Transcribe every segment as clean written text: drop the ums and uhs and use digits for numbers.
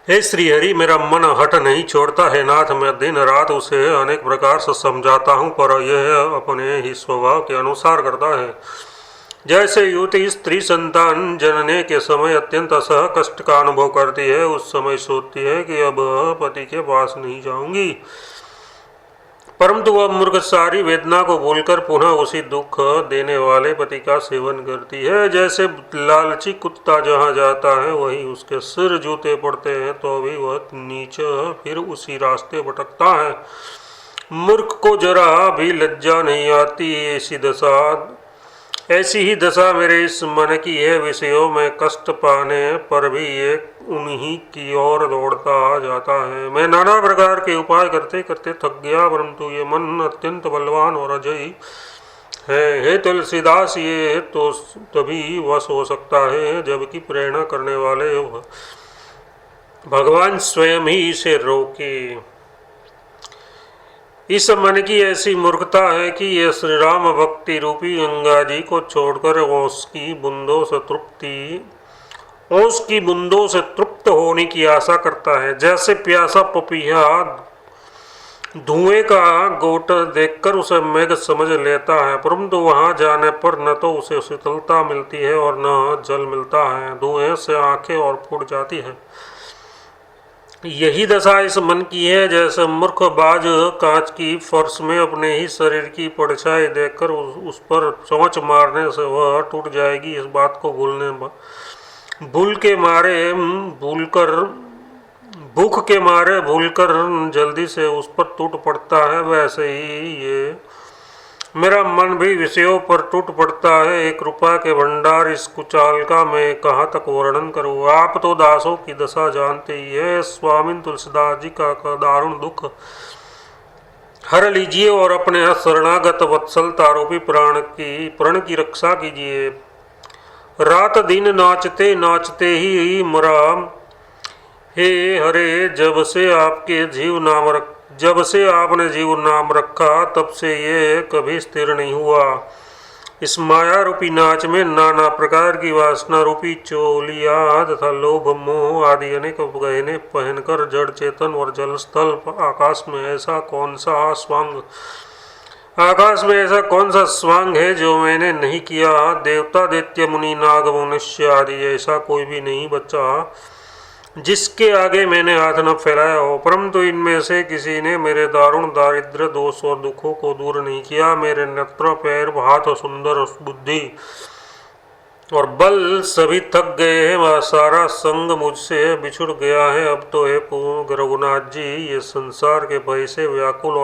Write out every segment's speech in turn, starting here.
हे श्रीहरि, मेरा मन हट नहीं छोड़ता है नाथ। मैं दिन रात उसे अनेक प्रकार से समझाता हूँ, पर यह अपने ही स्वभाव के अनुसार करता है। जैसे युवती स्त्री संतान जनने के समय अत्यंत असह कष्ट का अनुभव करती है, उस समय सोचती है कि अब पति के पास नहीं जाऊंगी, परंतु वह मूर्ख सारी वेदना को भूलकर पुनः उसी दुख देने वाले पति का सेवन करती है। जैसे लालची कुत्ता जहाँ जाता है वही उसके सिर जूते पड़ते हैं, तो भी वह नीचे फिर उसी रास्ते भटकता है। मूर्ख को जरा भी लज्जा नहीं आती। ऐसी ही दशा मेरे इस मन की है। विषयों में कष्ट पाने पर भी ये उन्हीं की ओर दौड़ता जाता है। मैं नाना प्रकार के उपाय करते करते थक गया, परंतु ये मन अत्यंत बलवान और अजयी है। हे तुलसीदास, ये तो तभी वश हो सकता है जबकि प्रेरणा करने वाले भगवान स्वयं ही इसे रोके। इस मन की ऐसी मूर्खता है कि यह श्री राम भक्ति रूपी गंगा जी को छोड़कर ओस की बूंदों से तृप्त होने की आशा करता है। जैसे प्यासा पपीहा धुएं का गोट देखकर उसे मेघ समझ लेता है, परंतु वहां जाने पर न तो उसे शीतलता मिलती है और न जल मिलता है। धुएं से आंखें और फूट जाती है। यही दशा इस मन की है। जैसे मूर्ख बाज कांच की फर्श में अपने ही शरीर की परछाई देखकर उस पर चोंच मारने से वह टूट जाएगी, इस बात को भूख के मारे भूलकर जल्दी से उस पर टूट पड़ता है, वैसे ही ये मेरा मन भी विषयों पर टूट पड़ता है। एक रुपया के भंडार इस कुचाल का मैं कहाँ तक वर्णन करूँ। आप तो दासों की दशा जानते ही है। स्वामी तुलसीदास जी का दारुण दुख हर लीजिए और अपने शरणागत वत्सलता रूपी प्रण की रक्षा कीजिए। रात दिन नाचते नाचते ही मरा। हे हरे, जब से आपने जीव नाम रखा तब से ये कभी स्थिर नहीं हुआ। इस माया रूपी नाच में नाना प्रकार की वासना रूपी चोलियां तथा लोभ मोह आदि अनेक गहने पहनकर जड़ चेतन और जल स्थल आकाश में ऐसा कौन सा स्वांग है जो मैंने नहीं किया। देवता दैत्य मुनि नाग मनुष्य आदि ऐसा कोई भी नहीं बचा जिसके आगे मैंने हाथ न फैलाया हो, परंतु इनमें से किसी ने मेरे दारुण दारिद्र्य दोष और दुखों को दूर नहीं किया। मेरे नेत्र पैर हाथ सुंदर बुद्धि और बल सभी थक गए हैं। वह सारा संग मुझसे बिछुड़ गया है। अब तो हे रघुनाथ जी, ये संसार के भय से व्याकुल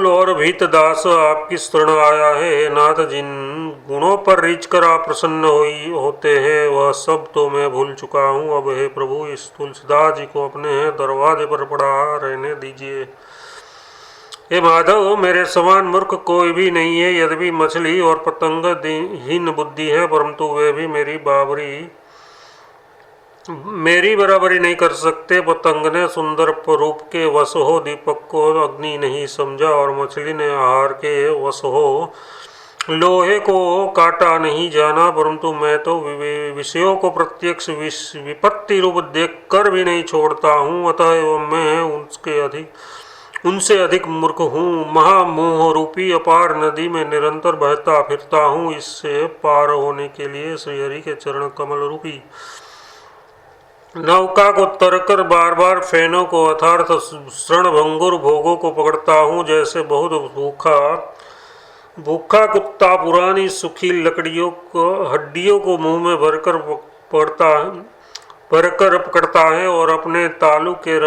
और भीत दास आपकी शरण आया है। नाथ, जिन गुणों पर रीझ कर आप प्रसन्न होते हैं वह सब तो मैं भूल चुका हूँ। अब हे प्रभु, इस तुलसीदास जी को अपने दरवाजे पर पड़ा रहने दीजिए। हे माधव, मेरे समान मूर्ख कोई भी नहीं है। यद्यपि मछली और पतंग हीन बुद्धि है, परंतु वे भी मेरी बराबरी नहीं कर सकते। पतंग ने सुंदर रूप के वश हो दीपक को अग्नि नहीं समझा, और मछली ने आहार के वश हो लोहे को काटा नहीं जाना, परंतु मैं तो विषयों को प्रत्यक्ष विपत्ति रूप देखकर भी नहीं छोड़ता हूँ। अतः मैं उनसे अधिक मूर्ख हूँ। महामोह रूपी अपार नदी में निरंतर बहता फिरता हूँ। इससे पार होने के लिए श्रीहरि के चरण कमल रूपी नौका को तरकर बार बार फैनों को अर्थात क्षणभंगुर भोगों को पकड़ता हूँ। जैसे बहुत भूखा कुत्ता पुरानी सूखी हड्डियों को मुंह में भरकर पकड़ता है और अपने तालू के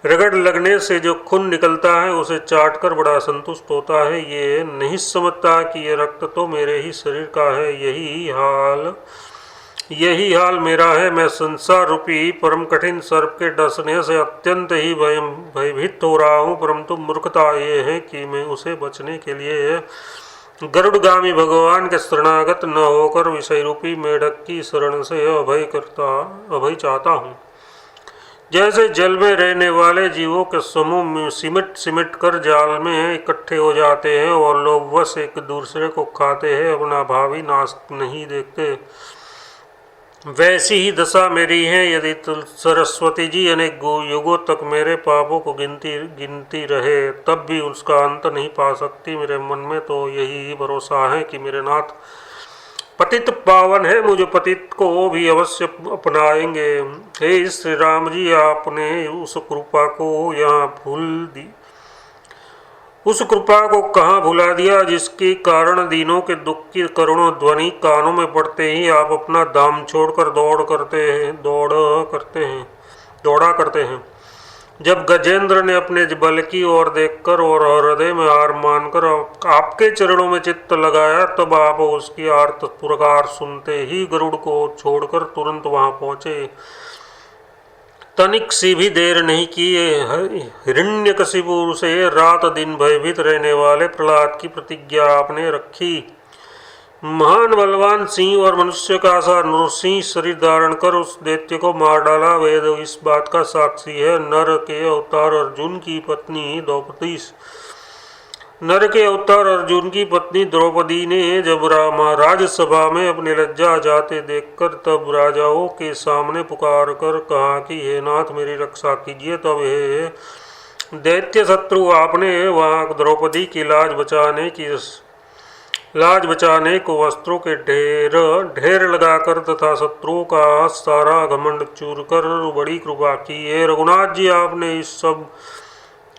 रगड़ लगने से जो खून निकलता है उसे चाटकर बड़ा संतुष्ट होता है। ये नहीं समझता कि ये रक्त तो मेरे ही शरीर का है। यही हाल मेरा है। मैं संसार रूपी परम कठिन सर्प के डसने से अत्यंत ही भयभीत हो रहा हूँ, परंतु मूर्खता ये है कि मैं उसे बचने के लिए गरुड़गामी भगवान के शरणागत न होकर विषय रूपी मेढक की शरण से अभय चाहता हूँ। जैसे जल में रहने वाले जीवों के समूह सिमट कर जाल में इकट्ठे हो जाते हैं और लोग बस एक दूसरे को खाते हैं, अपना भावी नाश नहीं देखते। वैसी ही दशा मेरी है। यदि सरस्वती जी अनेक युगों तक मेरे पापों को गिनती रहे तब भी उसका अंत नहीं पा सकती। मेरे मन में तो यही भरोसा है कि मेरे नाथ पतित पावन है, मुझे पतित को भी अवश्य अपनाएंगे। हे श्री राम जी, आपने उस कृपा को यहाँ भूल दी, उस कृपा को कहाँ भुला दिया जिसके कारण दीनों के दुख की करुण ध्वनि कानों में पड़ते ही आप अपना दाम छोड़कर दौड़ा करते हैं। जब गजेंद्र ने अपने बल की ओर देखकर और हृदय में हार मानकर आपके चरणों में चित्त लगाया, तब आप उसकी आर्त पुकार सुनते ही गरुड़ को छोड़कर तुरंत वहां पहुंचे। तनिक सी भी देर नहीं किए हिरण्यकशिपु से रात दिन भयभीत रहने वाले प्रहलाद की प्रतिज्ञा आपने रखी। महान बलवान सिंह और मनुष्य का सा नृसिंह शरीर धारण कर उस दैत्य को मार डाला। वेद इस बात का साक्षी है। नर के अवतार अर्जुन की द्रौपदी ने जब राज्यसभा में अपनी लज्जा जाते देखकर तब राजाओं के सामने पुकार कर कहा कि हे नाथ मेरी रक्षा कीजिए। तब हे दैत्य शत्रु, आपने वहां द्रौपदी की लाज बचाने को वस्त्रों के ढेर लगाकर तथा शत्रुओं का सारा घमंड चूर कर बड़ी कृपा की है। रघुनाथ जी, आपने इस सब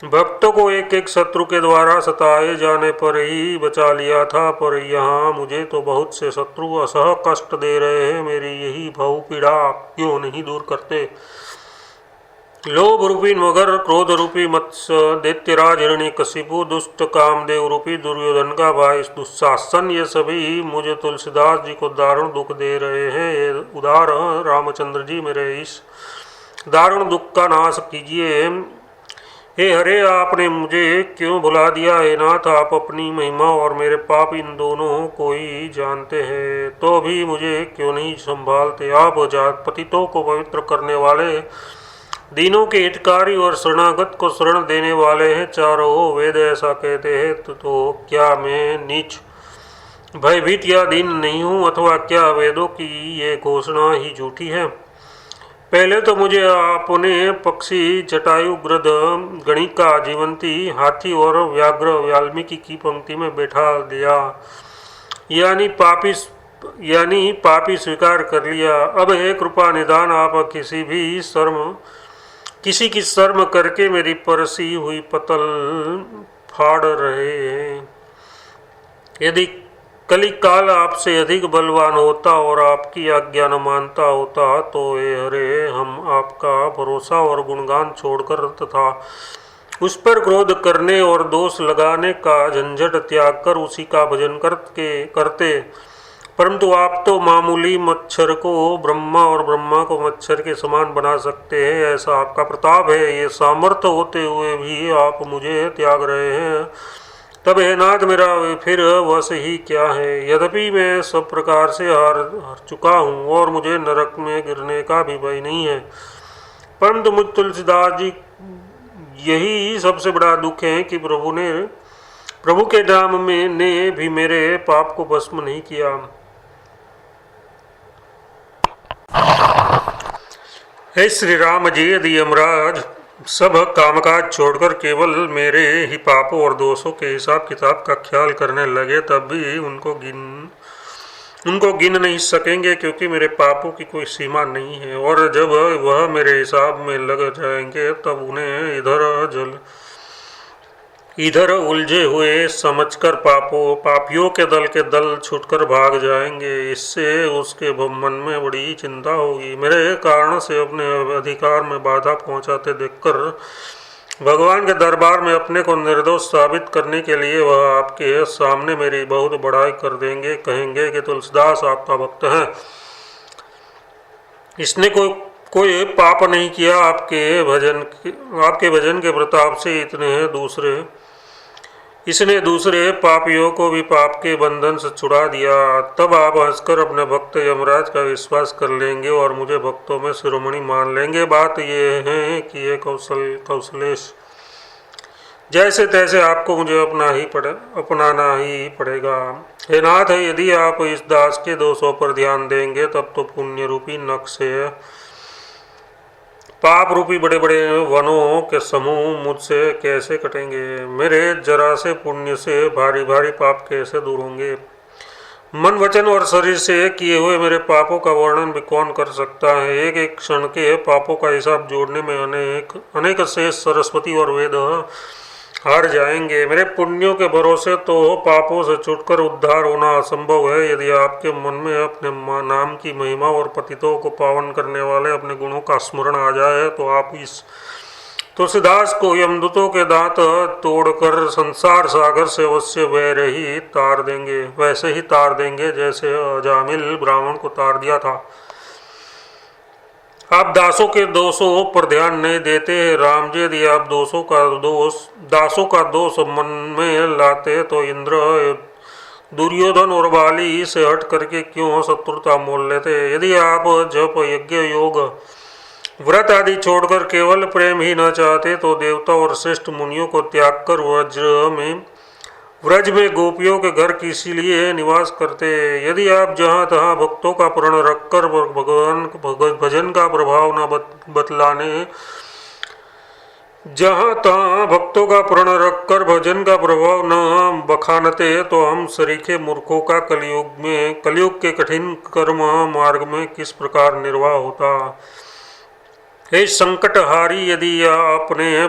भक्तों को एक एक शत्रु के द्वारा सताए जाने पर ही बचा लिया था, पर यहाँ मुझे तो बहुत से शत्रु असह कष्ट दे रहे हैं। मेरी यही भाव पीड़ा क्यों नहीं दूर करते। लोभ रूपी मगर, क्रोध रूपी मत्स्य, दैत्यराज हिरण्यकशिपु, दुष्ट कामदेव रूपी दुर्योधन का भाई दुशासन, ये सभी मुझे तुलसीदास जी को दारुण दुख दे रहे हैं। उदार रामचंद्र जी, मेरे इस दारुण दुख का नाश कीजिए। हे हरे, आपने मुझे क्यों भुला दिया। हे नाथ, आप अपनी महिमा और मेरे पाप इन दोनों को ही जानते हैं, तो भी मुझे क्यों नहीं संभालते। आप जात पतितों को पवित्र करने वाले, दीनों के हितकारी और शरणागत को शरण देने वाले हैं। चारों वेद ऐसा कहते हैं, तो क्या मैं नीच भयभीत या दीन नहीं हूँ, अथवा क्या वेदों की ये घोषणा ही झूठी है। पहले तो मुझे आपने पक्षी, जटायु, गृध, गणिका, जीवंती, हाथी और व्याघ्र वाल्मीकि की पंक्ति में बैठा दिया, यानी पापी स्वीकार कर लिया। अब है कृपा निदान, आप किसी की शर्म करके मेरी परसी हुई पतल फाड़ रहे हैं। यदि कलिकाल आपसे अधिक बलवान होता और आपकी आज्ञा न मानता होता तो हे हरे, हम आपका भरोसा और गुणगान छोड़कर तथा उस पर क्रोध करने और दोष लगाने का झंझट त्याग कर उसी का भजन करते। परंतु आप तो मामूली मच्छर को ब्रह्मा और ब्रह्मा को मच्छर के समान बना सकते हैं, ऐसा आपका प्रताप है। ये सामर्थ्य होते हुए भी आप मुझे त्याग रहे हैं। तब हे नाथ, मेरा फिर वश ही क्या है। यद्यपि मैं सब प्रकार से हार चुका हूँ और मुझे नरक में गिरने का भी भय नहीं है, परंतु मुझ तुलसीदास जी यही सबसे बड़ा दुख है कि प्रभु के नाम में ने भी मेरे पाप को भस्म नहीं किया। हे श्री राम जी, यदि यमराज सब कामकाज छोड़कर केवल मेरे ही पापों और दोषों के हिसाब किताब का ख्याल करने लगे तब भी उनको गिन नहीं सकेंगे, क्योंकि मेरे पापों की कोई सीमा नहीं है। और जब वह मेरे हिसाब में लग जाएंगे तब उन्हें इधर उलझे हुए समझकर पापियों के दल छूटकर भाग जाएंगे। इससे उसके मन में बड़ी चिंता होगी। मेरे कारण से अपने अधिकार में बाधा पहुंचाते देखकर भगवान के दरबार में अपने को निर्दोष साबित करने के लिए वह आपके सामने मेरी बहुत बड़ाई कर देंगे। कहेंगे कि तुलसीदास आपका भक्त है, इसने कोई पाप नहीं किया, आपके भजन के प्रताप से इसने दूसरे पापियों को भी पाप के बंधन से छुड़ा दिया। तब आप हंसकर अपने भक्त यमराज का विश्वास कर लेंगे और मुझे भक्तों में शिरोमणि मान लेंगे। बात यह है कि ये कौशलेश, जैसे तैसे आपको मुझे अपनाना ही पड़ेगा। हे नाथ, यदि आप इस दास के दोषों पर ध्यान देंगे तब तो पुण्य रूपी नख से पाप रूपी बड़े बड़े वनों के समूह मुझसे कैसे कटेंगे। मेरे जरा से पुण्य से भारी भारी पाप कैसे दूर होंगे। मन वचन और शरीर से किए हुए मेरे पापों का वर्णन भी कौन कर सकता है। एक एक क्षण के पापों का हिसाब जोड़ने में अनेक अनेक शेष सरस्वती और वेद हार जाएंगे। मेरे पुण्यों के भरोसे तो पापों से छूटकर उद्धार होना असंभव है। यदि आपके मन में अपने नाम की महिमा और पतितों को पावन करने वाले अपने गुणों का स्मरण आ जाए तो आप इस तुलसीदास को यमदूतों के दांत तोड़कर संसार सागर से अवश्य वैसे ही तार देंगे जैसे अजामिल ब्राह्मण को तार दिया था। आप दासों के दोषों पर ध्यान नहीं देते राम जी। यदि आप दासों का दोष मन में लाते तो इंद्र दुर्योधन और बाली से हट करके क्यों शत्रुता मोल लेते। यदि आप जप यज्ञ योग व्रत आदि छोड़कर केवल प्रेम ही न चाहते तो देवता और श्रेष्ठ मुनियों को त्याग कर व्रज में गोपियों के घर किसी लिए निवास करते। यदि आप जहाँ तहाँ भक्तों का प्रण रखकर भजन का प्रभाव न बतलाने जहाँ तहाँ भक्तों का प्रण रखकर भजन का प्रभाव न बखानते तो हम सरीखे मूर्खों का कलयुग के कठिन कर्म मार्ग में किस प्रकार निर्वाह होता। हे संकटहारी, यदि अपने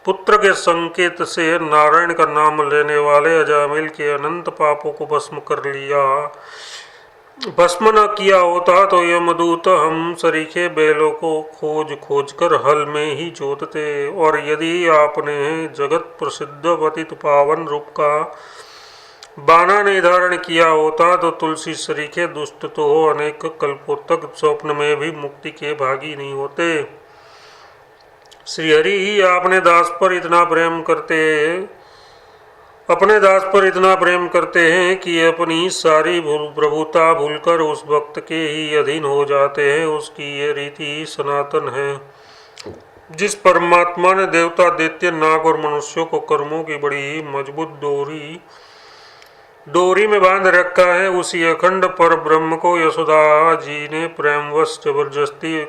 पुत्र के संकेत से नारायण का नाम लेने वाले अजामिल के अनंत पापों को भस्म न किया होता तो यमदूत हम सरीखे बैलों को खोज कर हल में ही जोतते। और यदि आपने जगत प्रसिद्ध पतित पावन रूप का बाना नहीं धारण किया होता तो तुलसी सरीखे दुष्ट तो अनेक कल्पों तक स्वप्न में भी मुक्ति के भागी नहीं होते। श्री हरि ही अपने दास पर इतना प्रेम करते हैं कि अपनी सारी प्रभुता भूलकर उस भक्त के ही अधीन हो जाते हैं। उसकी ये रीति सनातन है। जिस परमात्मा ने देवता दैत्य नाग और मनुष्यों को कर्मों की बड़ी मजबूत डोरी में बांध रखा है, उसी अखंड पर ब्रह्म को यशोदा जी ने प्रेमवश जबरदस्ती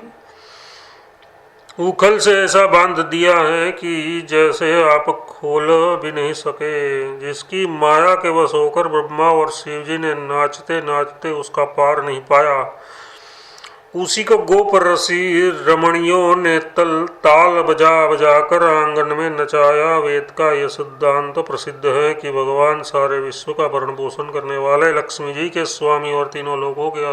उखल से ऐसा बांध दिया है कि जैसे आप खोल भी नहीं सके। जिसकी माया के वश होकर ब्रह्मा और शिव जी ने नाचते नाचते उसका पार नहीं पाया, उसी को गोप रसी रमणियों ने ताल बजा कर आंगन में नचाया। वेद का यह सिद्धांत प्रसिद्ध है कि भगवान सारे विश्व का भरण पोषण करने वाले लक्ष्मी जी के स्वामी और तीनों लोगों के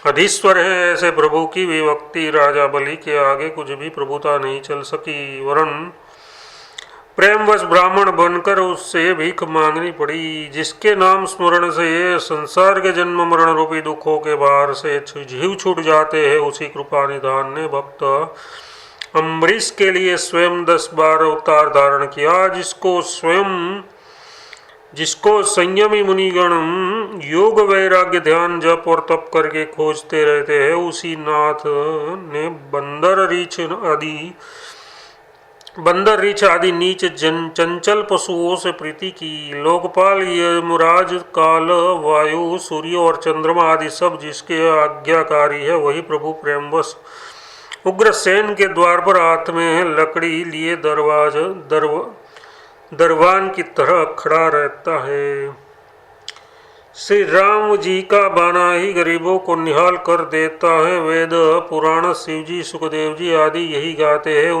अधीश्वर है। ऐसे प्रभु की विभक्ति राजा बलि के आगे कुछ भी प्रभुता नहीं चल सकी, वरन प्रेमवश ब्राह्मण बनकर उससे भीख मांगनी पड़ी। जिसके नाम स्मरण से संसार के जन्म मरण रूपी दुखों के भार से जीव छूट जाते हैं, उसी कृपा निधान ने भक्त अम्बरीश के लिए स्वयं 10 बार अवतार धारण किया। जिसको संयमी मुनिगण योग वैराग्य ध्यान जप और तप करके खोजते रहते हैं, उसी नाथ ने बंदर रीछ आदि नीच चंचल पशुओं से प्रीति की। लोकपाल यमराज काल वायु सूर्य और चंद्रमा आदि सब जिसके आज्ञाकारी है, वही प्रभु प्रेमवश उग्रसेन के द्वार पर हाथ में लकड़ी लिए दरवान की तरह खड़ा रहता है। श्री राम जी का बाना ही गरीबों को निहाल कर देता है। वेद पुराण शिव जी सुखदेव जी आदि यही गाते हैं।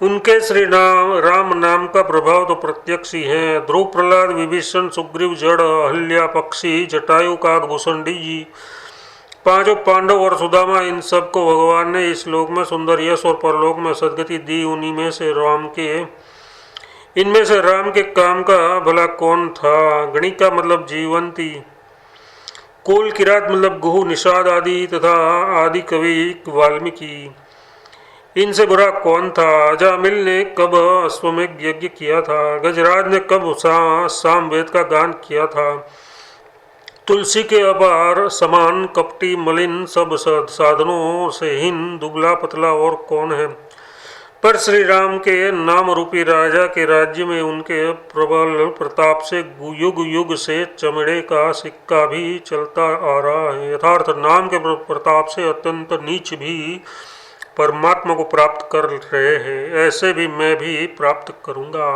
उनके श्री राम नाम का प्रभाव तो प्रत्यक्ष ही है। ध्रुव प्रहलाद विभीषण सुग्रीव जड़ अहल्या पक्षी जटायु काग भूषणी जी 5 पांडव और सुदामा, इन सब को भगवान ने इस लोक में सुंदर यश और परलोक में सदगति दी। इनमें से राम के काम का भला कौन था। गणिका मतलब जीवंती, कोल किरात मतलब गुहु निषाद आदि तथा आदि कवि वाल्मीकि, इनसे बुरा कौन था। अजामिल ने कब अश्वमेघ यज्ञ किया था। गजराज ने कब साम वेद का गान किया था। तुलसी के अपार समान कपटी मलिन सब साधनों से हीन दुबला पतला और कौन है। पर श्री राम के नाम रूपी राजा के राज्य में उनके प्रबल प्रताप से युग युग से चमड़े का सिक्का भी चलता आ रहा है। यथार्थ नाम के प्रताप से अत्यंत नीच भी परमात्मा को प्राप्त कर रहे हैं, ऐसे भी मैं भी प्राप्त करूंगा।